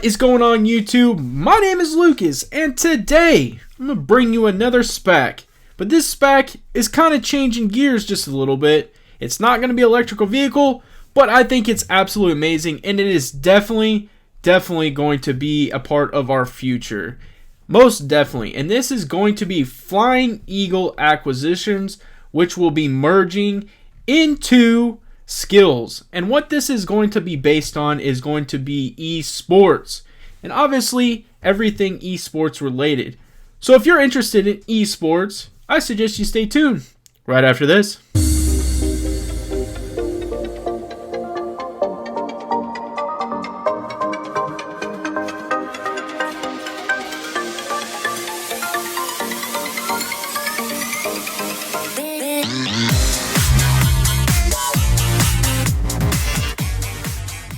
What is going on, YouTube? My name is Lucas, and today I'm going to bring you another Spac. But this Spac is kind of changing gears just a little bit. It's not going to be an electrical vehicle, but I think it's absolutely amazing, and it is definitely going to be a part of our future. Most definitely. And this is going to be Flying Eagle Acquisitions, which will be merging into Skillz. And what this is going to be based on is going to be esports, and obviously everything esports related. So if you're interested in esports, I suggest you stay tuned right after this.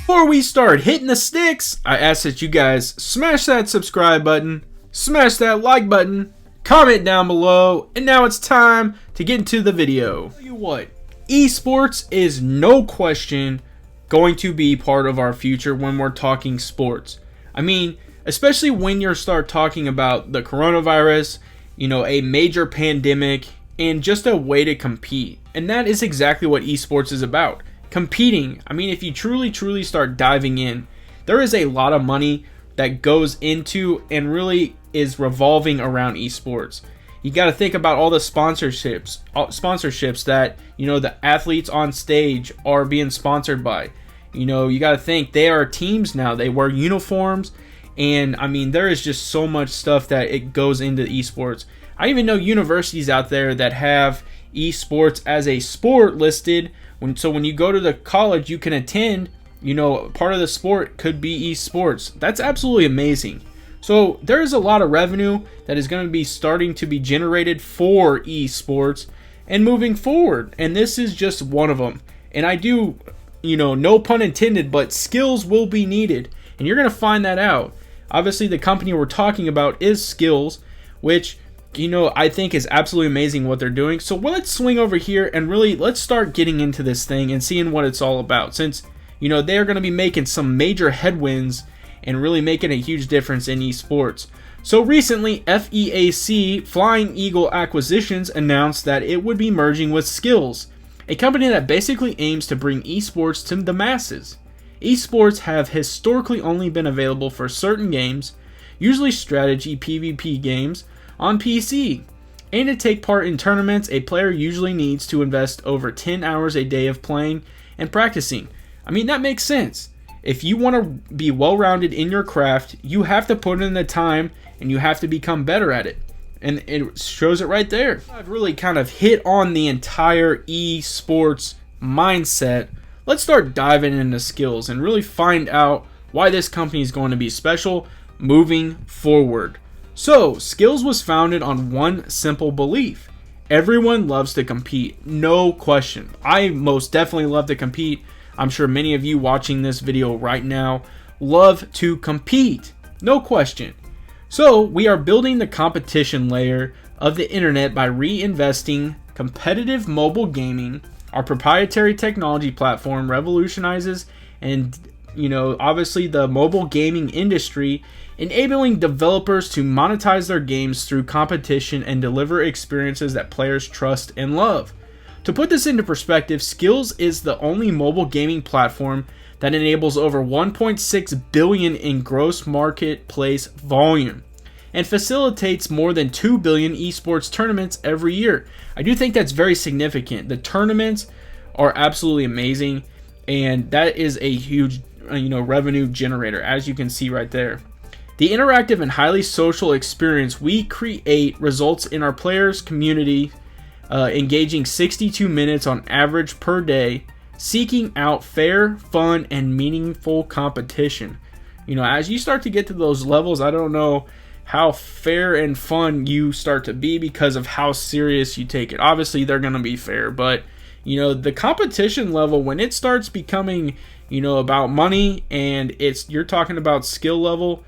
Before we start hitting the sticks, I ask that you guys smash that subscribe button, smash that like button, comment down below, and now it's time to get into the video. I'll tell you what, esports is no question going to be part of our future when we're talking sports. I mean, especially when you start talking about the coronavirus, a major pandemic, and just a way to compete. And that is exactly what esports is about. Competing. I mean, if you truly start diving in, there is a lot of money that goes into and really is revolving around esports. You got to think about all the sponsorships that the athletes on stage are being sponsored by. You got to think they are teams now. They wear uniforms, and I mean, there is just so much stuff that it goes into esports. I even know universities out there that have esports as a sport listed. So when you go to the college, you can attend, part of the sport could be esports. That's absolutely amazing. So there's a lot of revenue that is going to be starting to be generated for esports and moving forward. And this is just one of them. And I do, no pun intended, but skills will be needed. And you're going to find that out. Obviously, the company we're talking about is Skillz, which I think is absolutely amazing what they're doing. So let's swing over here and really let's start getting into this thing and seeing what it's all about, since they are going to be making some major headwinds and really making a huge difference in esports. So recently, Feac, Flying Eagle Acquisitions, announced that it would be merging with Skillz, a company that basically aims to bring esports to the masses. Esports have historically only been available for certain games, usually strategy PvP games, on PC. And to take part in tournaments, a player usually needs to invest over 10 hours a day of playing and practicing. I mean, that makes sense. If you want to be well-rounded in your craft, you have to put in the time and you have to become better at it. And it shows it right there. I've really kind of hit on the entire esports mindset. Let's start diving into Skillz and really find out why this company is going to be special moving forward. So, Skillz was founded on one simple belief. Everyone loves to compete, no question. I most definitely love to compete. I'm sure many of you watching this video right now love to compete, no question. So, we are building the competition layer of the internet by reinvesting competitive mobile gaming. Our proprietary technology platform revolutionizes and obviously the mobile gaming industry, enabling developers to monetize their games through competition and deliver experiences that players trust and love. To put this into perspective, Skillz is the only mobile gaming platform that enables over 1.6 billion in gross marketplace volume and facilitates more than 2 billion esports tournaments every year. I do think that's very significant. The tournaments are absolutely amazing, and that is a huge revenue generator, as you can see right there. The interactive and highly social experience we create results in our players' community engaging 62 minutes on average per day, seeking out fair, fun, and meaningful competition. As you start to get to those levels, I don't know how fair and fun you start to be because of how serious you take it. Obviously, they're going to be fair, but the competition level, when it starts becoming about money and you're talking about skill level,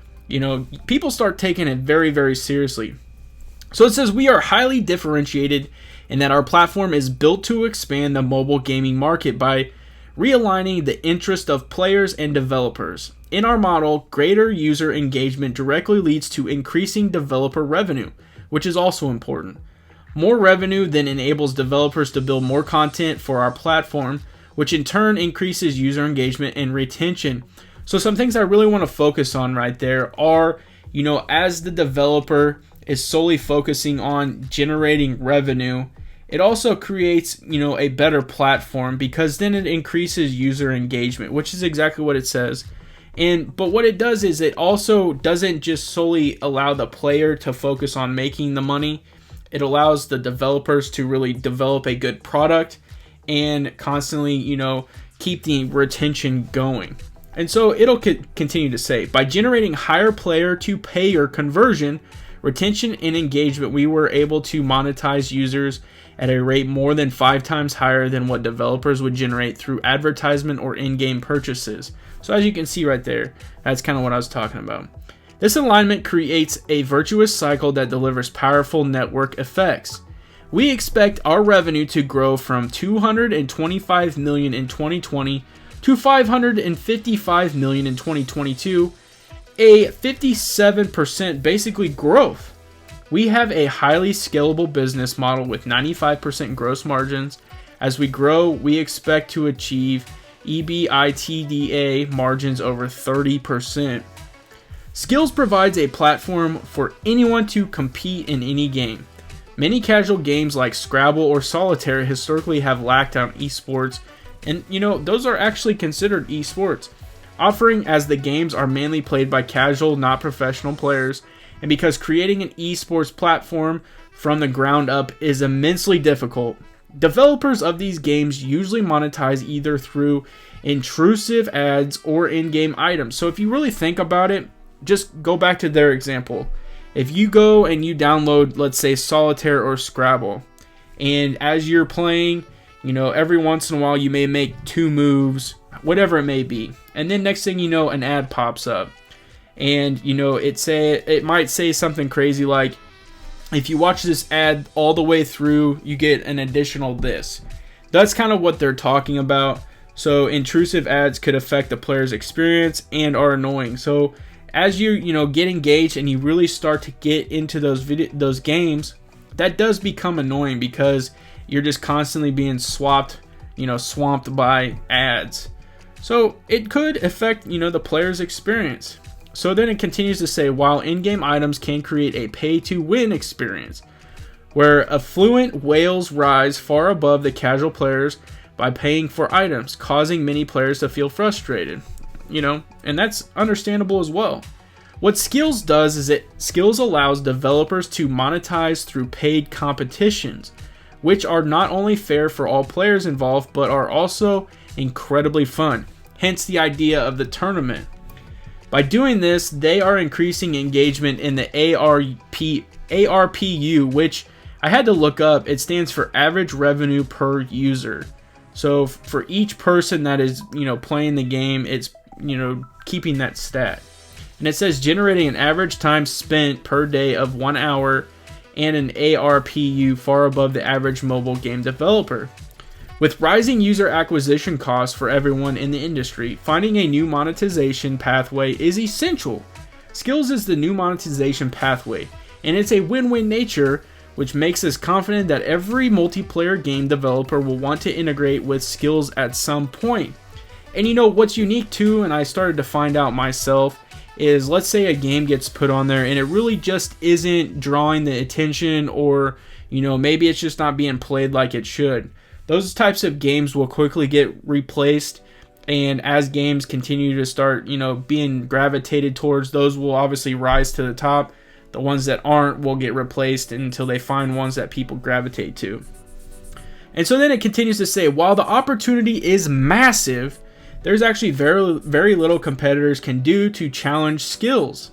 people start taking it very seriously. So it says we are highly differentiated in that our platform is built to expand the mobile gaming market by realigning the interest of players and developers. In our model, greater user engagement directly leads to increasing developer revenue, which is also important. More revenue then enables developers to build more content for our platform, which in turn increases user engagement and retention. So some things I really want to focus on right there are, as the developer is solely focusing on generating revenue, it also creates, a better platform, because then it increases user engagement, which is exactly what it says. But what it does is it also doesn't just solely allow the player to focus on making the money. It allows the developers to really develop a good product and constantly, keep the retention going. And so it'll continue to say, by generating higher player to payer conversion, retention and engagement, we were able to monetize users at a rate more than 5 times higher than what developers would generate through advertisement or in-game purchases. So as you can see right there, that's kind of what I was talking about. This alignment creates a virtuous cycle that delivers powerful network effects. We expect our revenue to grow from $225 million in 2020 to $555 million in 2022, a 57% basically growth. We have a highly scalable business model with 95% gross margins. As we grow, we expect to achieve EBITDA margins over 30%. Skillz provides a platform for anyone to compete in any game. Many casual games like Scrabble or Solitaire historically have lacked on esports, and those are actually considered esports, offering as the games are mainly played by casual, not professional players, and because creating an esports platform from the ground up is immensely difficult. Developers of these games usually monetize either through intrusive ads or in-game items. So if you really think about it, just go back to their example. If you go and you download, let's say, Solitaire or Scrabble, and as you're playing, every once in a while you may make 2 moves, whatever it may be, and then next thing you know, an ad pops up, and it might say something crazy like, if you watch this ad all the way through, you get an additional this. That's kind of what they're talking about. So intrusive ads could affect the player's experience and are annoying. So as you get engaged and you really start to get into those games, that does become annoying because you're just constantly being swamped by ads. So it could affect the player's experience. So then it continues to say, while in-game items can create a pay-to-win experience, where affluent whales rise far above the casual players by paying for items, causing many players to feel frustrated. And that's understandable as well. What Skillz does is Skillz allows developers to monetize through paid competitions, which are not only fair for all players involved, but are also incredibly fun. Hence the idea of the tournament. By doing this, they are increasing engagement in the ARPU, which I had to look up. It stands for average revenue per user. So for each person that is, playing the game, it's, keeping that stat. And it says generating an average time spent per day of 1 hour and an ARPU far above the average mobile game developer. With rising user acquisition costs for everyone in the industry, finding a new monetization pathway is essential. Skillz is the new monetization pathway, and it's a win-win nature, which makes us confident that every multiplayer game developer will want to integrate with Skillz at some point. And what's unique too, and I started to find out myself, is let's say a game gets put on there and it really just isn't drawing the attention, or maybe it's just not being played like it should. Those types of games will quickly get replaced, and as games continue to start being gravitated towards, those will obviously rise to the top. The ones that aren't will get replaced until they find ones that people gravitate to. And so then it continues to say, while the opportunity is massive, there's actually very, very little competitors can do to challenge Skillz.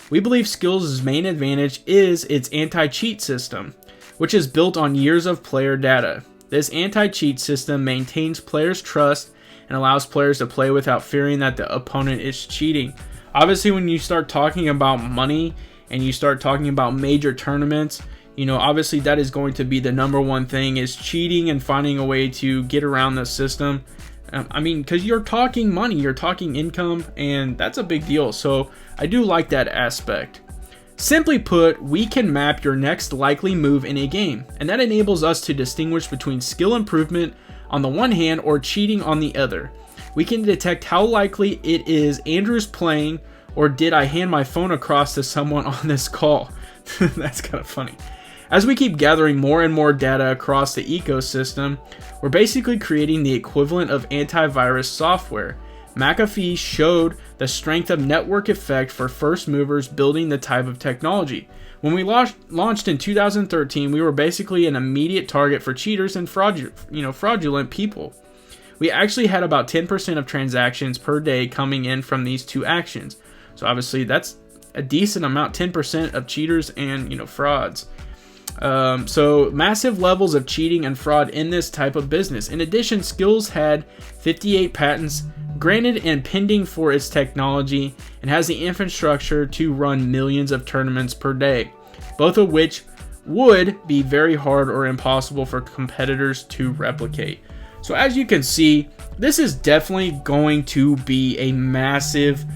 We believe Skillz' main advantage is its anti-cheat system, which is built on years of player data. This anti-cheat system maintains players' trust and allows players to play without fearing that the opponent is cheating. Obviously, when you start talking about money and you start talking about major tournaments, obviously that is going to be the number one thing, is cheating and finding a way to get around the system. I mean, because you're talking money, you're talking income, and that's a big deal. So I do like that aspect. Simply put, we can map your next likely move in a game, and that enables us to distinguish between skill improvement on the one hand or cheating on the other. We can detect how likely it is Andrew's playing, or did I hand my phone across to someone on this call? That's kind of funny. As we keep gathering more and more data across the ecosystem, we're basically creating the equivalent of antivirus software. McAfee showed the strength of network effect for first movers building the type of technology. When we launched in 2013, we were basically an immediate target for cheaters and fraudulent people. We actually had about 10% of transactions per day coming in from these two actions. So obviously that's a decent amount, 10% of cheaters and frauds. So massive levels of cheating and fraud in this type of business. In addition, Skillz had 58 patents granted and pending for its technology, and has the infrastructure to run millions of tournaments per day, both of which would be very hard or impossible for competitors to replicate. So as you can see, this is definitely going to be a massive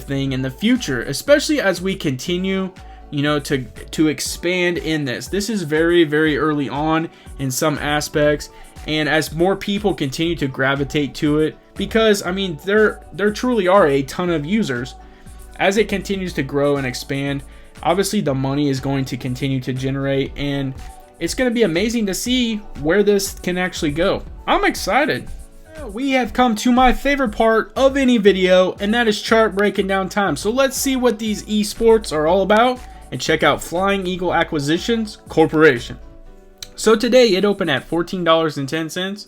thing in the future, especially as we continue to expand in this. This is very early on in some aspects, and as more people continue to gravitate to it, because I mean there truly are a ton of users, as it continues to grow and expand, obviously the money is going to continue to generate, and it's going to be amazing to see where this can actually go. I'm excited. We have come to my favorite part of any video, and that is chart breaking down time. So let's see what these esports are all about and check out Flying Eagle Acquisitions Corporation. So today it opened at $14.10.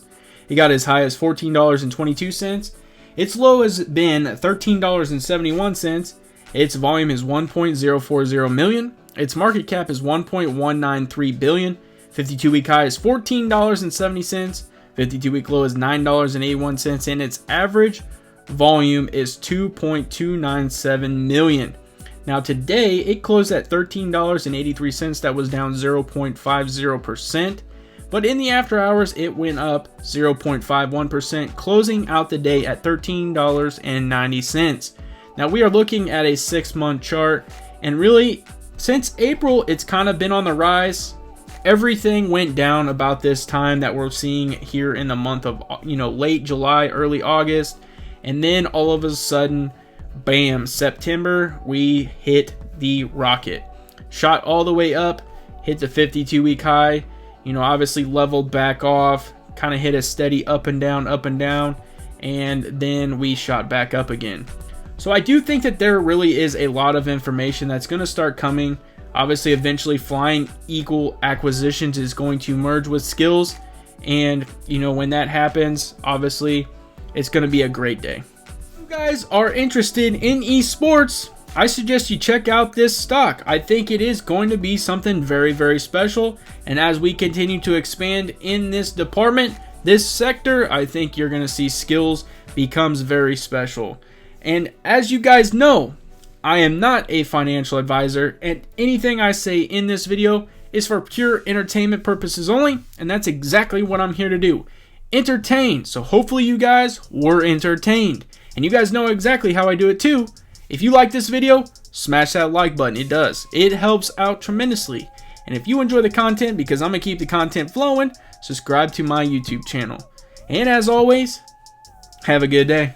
It got as high as $14.22. Its low has been $13.71. Its volume is 1.040 million. Its market cap is 1.193 billion. 52-week high is $14.70. 52-week low is $9.81, and its average volume is 2.297 million. Now today it closed at $13.83. That was down 0.50%. But in the after hours, it went up 0.51%, closing out the day at $13.90. Now we are looking at a 6-month chart, and really since April, it's kind of been on the rise. Everything went down about this time that we're seeing here in the month of late July, early August, and then all of a sudden, bam, September, we hit the rocket. Shot all the way up, hit the 52-week high, obviously leveled back off, kind of hit a steady up and down, and then we shot back up again. So I do think that there really is a lot of information that's going to start coming. Obviously, eventually Flying Eagle Acquisitions is going to merge with Skillz, and when that happens, obviously it's going to be a great day. If you guys are interested in esports, I suggest you check out this stock. I think it is going to be something very special, and as we continue to expand in this department, this sector, I think you're going to see Skillz becomes very special. And as you guys know, I am not a financial advisor, and anything I say in this video is for pure entertainment purposes only, and that's exactly what I'm here to do. Entertain. So hopefully you guys were entertained, and you guys know exactly how I do it too. If you like this video, smash that like button. It does. It helps out tremendously. And if you enjoy the content, because I'm going to keep the content flowing, subscribe to my YouTube channel. And as always, have a good day.